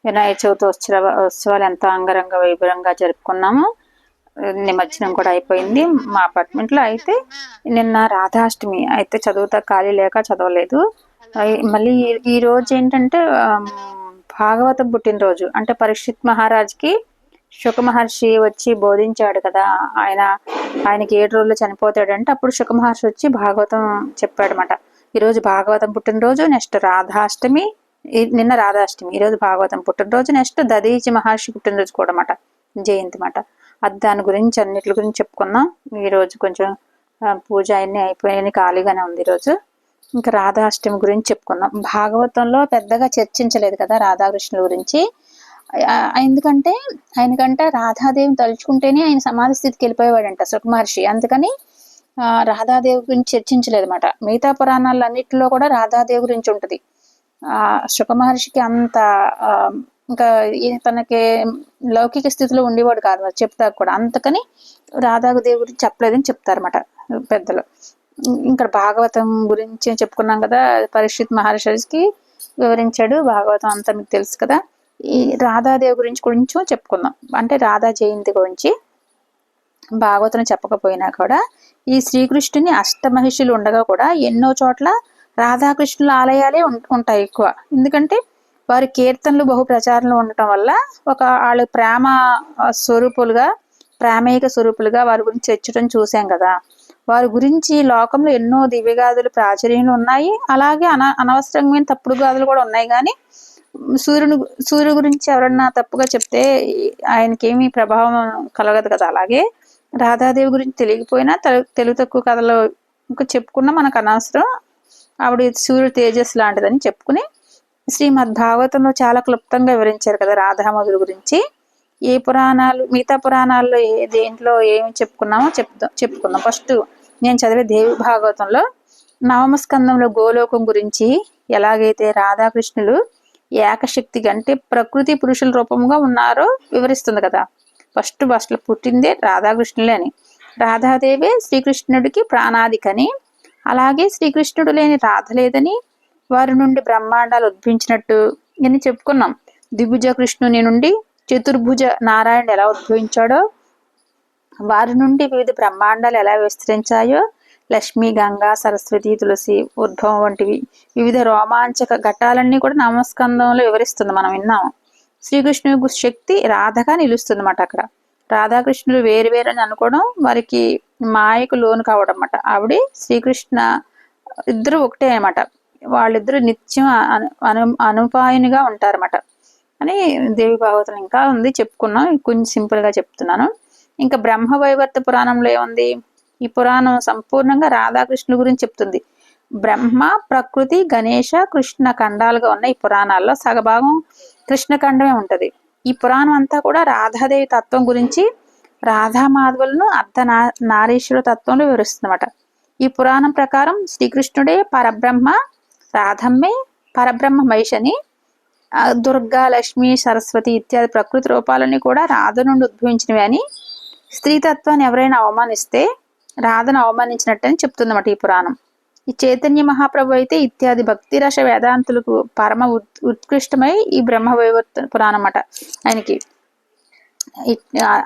వినాయక చవితి ఉత్సవాలు ఎంతో అంగరంగ వైభవంగా జరుపుకున్నాము. నిమజ్జనం కూడా అయిపోయింది. మా అపార్ట్మెంట్లో అయితే నిన్న రాధాష్టమి అయితే చదువుతా ఖాళీ లేక చదవలేదు. మళ్ళీ ఈ రోజు ఏంటంటే భాగవతం పుట్టినరోజు. అంటే పరీక్షిత్ మహారాజ్కి శుక మహర్షి వచ్చి బోధించాడు కదా, ఆయనకి 7 రోజులు చనిపోతాడంటే అప్పుడు శుక మహర్షి వచ్చి భాగవతం చెప్పాడనమాట. ఈరోజు భాగవతం పుట్టినరోజు, నెక్స్ట్ రాధాష్టమి, నిన్న రాధాష్టమి, ఈరోజు భాగవతం పుట్టినరోజు, నెక్స్ట్ దదీచి మహర్షి పుట్టినరోజు కూడా అన్నమాట, జయంతి మాట. అది దాని గురించి అన్నిటి గురించి చెప్పుకున్నాం. ఈరోజు కొంచెం పూజ అన్నీ అయిపోయాయని ఖాళీగానే ఉంది ఈరోజు. ఇంకా రాధాష్టమి గురించి చెప్పుకున్నాం. భాగవతంలో పెద్దగా చర్చించలేదు కదా రాధాకృష్ణుల గురించి. ఎందుకంటే ఆయనకంటే రాధాదేవిని తలుచుకుంటేనే ఆయన సమాధి స్థితికి వెళ్ళిపోయేవాడంట శుక మహర్షి. అందుకని రాధాదేవి గురించి చర్చించలేదు అనమాట. మిగతా పురాణాలన్నింటిలో కూడా రాధాదేవి గురించి ఉంటుంది. శుక మహర్షికి అంత ఇంకా తనకి లౌకిక స్థితిలో ఉండేవాడు కాదు మరి చెప్తారు కూడా, అందుకని రాధాదేవి గురించి చెప్పలేదని చెప్తారన్నమాట పెద్దలు. ఇంకా భాగవతం గురించి చెప్పుకున్నాం కదా, పరీక్షిత్ మహర్షికి వివరించాడు భాగవతం అంతా, మీకు తెలుసు కదా. ఈ రాధాదేవి గురించి కొంచెం చెప్పుకుందాం. అంటే రాధా జయంతి గురించి భాగవతం చెప్పకపోయినా కూడా ఈ శ్రీకృష్ణుని అష్టమహిషులు ఉండగా కూడా ఎన్నో చోట్ల రాధాకృష్ణుల ఆలయాలే ఉంటాయి ఎక్కువ. ఎందుకంటే వారి కీర్తనలు బహు ప్రచారంలో ఉండటం వల్ల వాళ్ళు ప్రేమ స్వరూపులుగా, ప్రేమేక స్వరూపులుగా వారి గురించి చర్చడం చూసాం కదా. వారి గురించి లోకంలో ఎన్నో దివ్యగాథలు ప్రాచుర్యంలో ఉన్నాయి. అలాగే అనవసరమైన తప్పుడు గాథలు కూడా ఉన్నాయి. కానీ సూర్యుడు గురించి ఎవరన్నా తప్పుగా చెప్తే ఆయనకేమీ ప్రభావం కలగదు కదా. అలాగే రాధాదేవి గురించి తెలియకపోయినా తెలుగు తక్కువ కథలు ఇంకా చెప్పుకున్నా మనకు అనవసరం. ఆవిడ సూర్యుడు తేజస్సు లాంటిదని చెప్పుకుని శ్రీమద్ భాగవతంలో చాలా క్లుప్తంగా వివరించారు కదా రాధామధుల గురించి. ఏ పురాణాలు, మిగతా పురాణాల్లో దేంట్లో ఏమి చెప్పుకున్నామో చెప్పుకుందాం. ఫస్ట్ నేను చదివే దేవి భాగవతంలో నవమ స్కందంలో గోలోకం గురించి, ఎలాగైతే రాధాకృష్ణులు ఏకశక్తిగా అంటే ప్రకృతి పురుషుల రూపంగా ఉన్నారో వివరిస్తుంది కదా. ఫస్ట్ పుట్టిందే రాధాకృష్ణులే అని, రాధాదేవి శ్రీకృష్ణుడికి ప్రాణాదికని, అలాగే శ్రీకృష్ణుడు లేని రాధ లేదని, వారి నుండి బ్రహ్మాండాలు ఉద్భవించినట్టు అని చెప్పుకున్నాం. ద్విభుజ కృష్ణుని నుండి చతుర్భుజ నారాయణుడు ఎలా ఉద్భవించాడో, వారి నుండి వివిధ బ్రహ్మాండాలు ఎలా విస్తరించాయో, లక్ష్మి, గంగా, సరస్వతి, తులసి ఉద్భవం వంటివి వివిధ రోమాంచక ఘట్టాలన్నీ కూడా నవమస్కందంలో వివరిస్తుంది. మనం విన్నాము. శ్రీకృష్ణుడి శక్తి రాధగా నిలుస్తుంది అన్నమాట. అక్కడ రాధాకృష్ణులు వేరు అని అనుకోవడం వారికి మాయకు లోను కావడం అన్నమాట. ఆవిడ శ్రీకృష్ణ ఇద్దరు ఒకటే అన్నమాట. వాళ్ళిద్దరు నిత్యం అనుపాయునిగా ఉంటారన్నమాట అని దేవి భాగవతం ఇంకా ఉంది, చెప్పుకున్నాం. కొంచెం సింపుల్ గా చెప్తున్నాను. ఇంకా బ్రహ్మవైవర్త పురాణంలో ఏముంది? ఈ పురాణం సంపూర్ణంగా రాధాకృష్ణుల గురించి చెప్తుంది. బ్రహ్మ, ప్రకృతి, గణేష, కృష్ణ ఖండాలుగా ఉన్న ఈ పురాణాల్లో సగభాగం కృష్ణఖండమే ఉంటది. ఈ పురాణం అంతా కూడా రాధాదేవి తత్వం గురించి, రాధామాధవులను నారీశ్వర తత్వంలో వివరిస్తుందన్నమాట. ఈ పురాణం ప్రకారం శ్రీకృష్ణుడే పరబ్రహ్మ, రాధమ్మే పరబ్రహ్మ మహిషని, దుర్గా, లక్ష్మి, సరస్వతి ఇత్యాది ప్రకృతి రూపాలన్నీ కూడా రాధ నుండి ఉద్భవించినవి అని, స్త్రీతత్వాన్ని ఎవరైనా అవమానిస్తే రాధను అవమానించినట్టని చెప్తుందన్నమాట ఈ పురాణం. ఈ చైతన్య మహాప్రభు అయితే ఇత్యాది భక్తి రస వేదాంతులకు పరమ ఉత్కృష్టమై ఈ బ్రహ్మవైవర్త పురాణం అన్నమాట.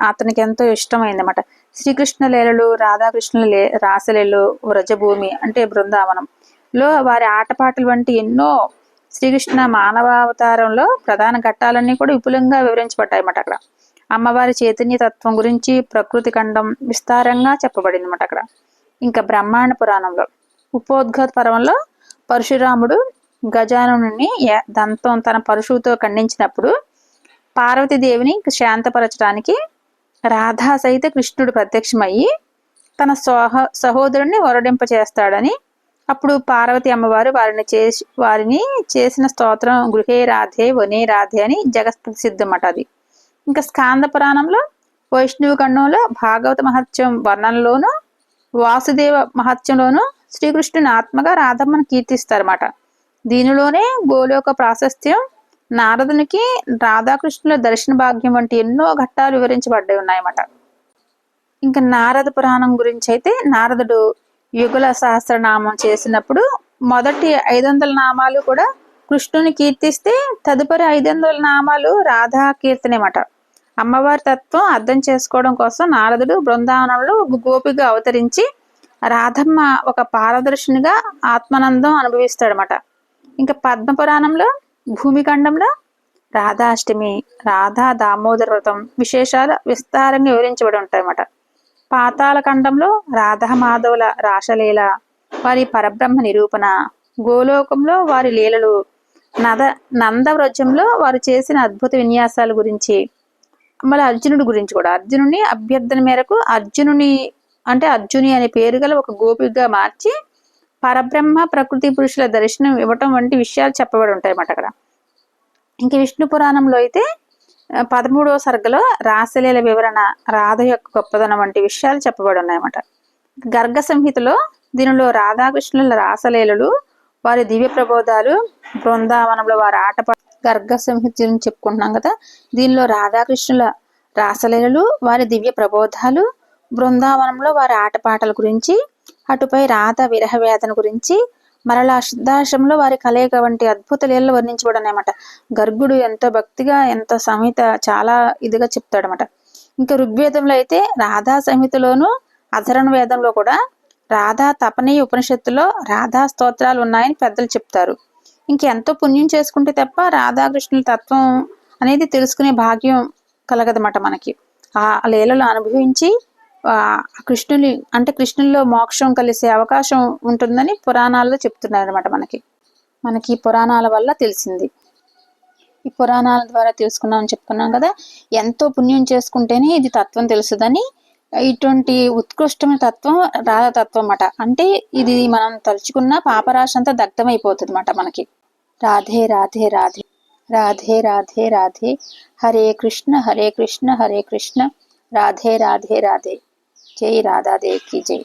అతనికి ఎంతో ఇష్టమైందన్నమాట. శ్రీకృష్ణ లీలలు, రాధాకృష్ణుల రాసలీలు, వ్రజభూమి అంటే బృందావనంలో వారి ఆటపాటలు వంటి ఎన్నో శ్రీకృష్ణ మానవావతారంలో ప్రధాన ఘట్టాలన్నీ కూడా విపులంగా వివరించబడ్డాయి అన్నమాట. అక్కడ అమ్మవారి చైతన్య తత్వం గురించి ప్రకృతి ఖండం విస్తారంగా చెప్పబడింది అన్నమాట అక్కడ. ఇంకా బ్రహ్మాండ పురాణంలో ఉపోద్ఘాత పర్వంలో పరశురాముడు గజాననుని దంతం తన పరశువుతో ఖండించినప్పుడు పార్వతీదేవిని శాంతపరచడానికి రాధా సహిత కృష్ణుడు ప్రత్యక్షమయ్యి తన సహోదరుని వరడింప చేస్తాడని, అప్పుడు పార్వతి అమ్మవారు వారిని చేసిన స్తోత్రం గృహే రాధే వనే రాధే అని జగత్ప్రసిద్ధమట అది. ఇంకా స్కాంద పురాణంలో వైష్ణవ ఖండంలో భాగవత మహత్యం వర్ణనలోను, వాసుదేవ మహత్యంలోను శ్రీకృష్ణుని ఆత్మగా రాధమ్మను కీర్తిస్తారన్నమాట. దీనిలోనే గోలోక ప్రాశస్త్యం, నారదునికి రాధాకృష్ణుల దర్శన భాగ్యం వంటి ఎన్నో ఘట్టాలు వివరించబడ్డాయి ఉన్నాయన్నమాట. ఇంకా నారద పురాణం గురించి అయితే నారదుడు యుగల సహస్రనామం చేసినప్పుడు మొదటి 500 నామాలు కూడా కృష్ణుని కీర్తిస్తే తదుపరి 500 నామాలు రాధా కీర్తనేమాట. అమ్మవారి తత్వం అర్థం చేసుకోవడం కోసం నారదుడు బృందావనంలో ఒక గోపిగా అవతరించి రాధమ్మ ఒక పారదర్శినిగా ఆత్మానందం అనుభవిస్తాడనమాట. ఇంకా పద్మపురాణంలో భూమిఖండంలో రాధాష్టమి, రాధా దామోదర వ్రతం విశేషాలు విస్తారంగా వివరించబడి ఉంటాయన్నమాట. పాతాళ ఖండంలో రాధా మాధవుల రాసలీల, వారి పరబ్రహ్మ నిరూపణ, గోలోకంలో వారి లీలలు, నందవ్రజంలో వారు చేసిన అద్భుత విన్యాసాల గురించి, మళ్ళీ అర్జునుడి గురించి కూడా అర్జునుని అభ్యర్థన మేరకు అర్జుని అనే పేరు గల ఒక గోపికగా మార్చి పరబ్రహ్మ ప్రకృతి పురుషుల దర్శనం ఇవ్వటం వంటి విషయాలు చెప్పబడి ఉంటాయి అన్నమాట అక్కడ. ఇంక విష్ణు పురాణంలో అయితే 13వ సర్గలో రాసలీల వివరణ, రాధ యొక్క గొప్పదనం వంటి విషయాలు చెప్పబడి ఉన్నాయన్నమాట. గర్గ సంహితలో దీనిలో రాధాకృష్ణుల రాసలీలలు, వారి దివ్య ప్రబోధాలు, బృందావనంలో వారి గర్గ సంహిత గురించి చెప్పుకుంటున్నాం కదా. దీనిలో రాధాకృష్ణుల రాసలీలలు, వారి దివ్య ప్రబోధాలు, బృందావనంలో వారి ఆటపాటల గురించి, అటుపై రాధ విరహ వేదన గురించి, మరలా సిద్ధాశ్రమంలో వారి కలయిక వంటి అద్భుత లీలలు వర్ణించబడనమాట. గర్గుడు ఎంతో భక్తిగా, ఎంతో సంహిత చాలా ఇదిగా చెప్తాడనమాట. ఇంకా ఋగ్వేదంలో అయితే రాధా సంహితలోను, అధర్వణ వేదంలో కూడా రాధా తపనీయ ఉపనిషత్తులో రాధా స్తోత్రాలు ఉన్నాయని పెద్దలు చెప్తారు. ఇంకెంతో పుణ్యం చేసుకుంటే తప్ప రాధాకృష్ణుల తత్వం అనేది తెలుసుకునే భాగ్యం కలగదన్నమాట మనకి. ఆ లీలలో అనుభవించి కృష్ణుల్లో మోక్షం కలిసే అవకాశం ఉంటుందని పురాణాల్లో చెప్తున్నారు అనమాట. మనకి పురాణాల వల్ల తెలిసింది. ఈ పురాణాల ద్వారా తెలుసుకున్నామని చెప్పుకున్నాం కదా. ఎంతో పుణ్యం చేసుకుంటేనే ఇది తత్వం తెలుసుదని, ఇటువంటి ఉత్కృష్టమైన తత్వం రాధతత్వం అన్నమాట. అంటే ఇది మనం తలుచుకున్న పాపరాశి అంతా దగ్ధమైపోతుంది అన్నమాట మనకి. రాధే రాధే రాధే రాధే రాధే రాధే, హరే కృష్ణ హరే కృష్ణ హరే కృష్ణ, రాధే రాధే రాధే, జై రాధాదేవి కీ జై.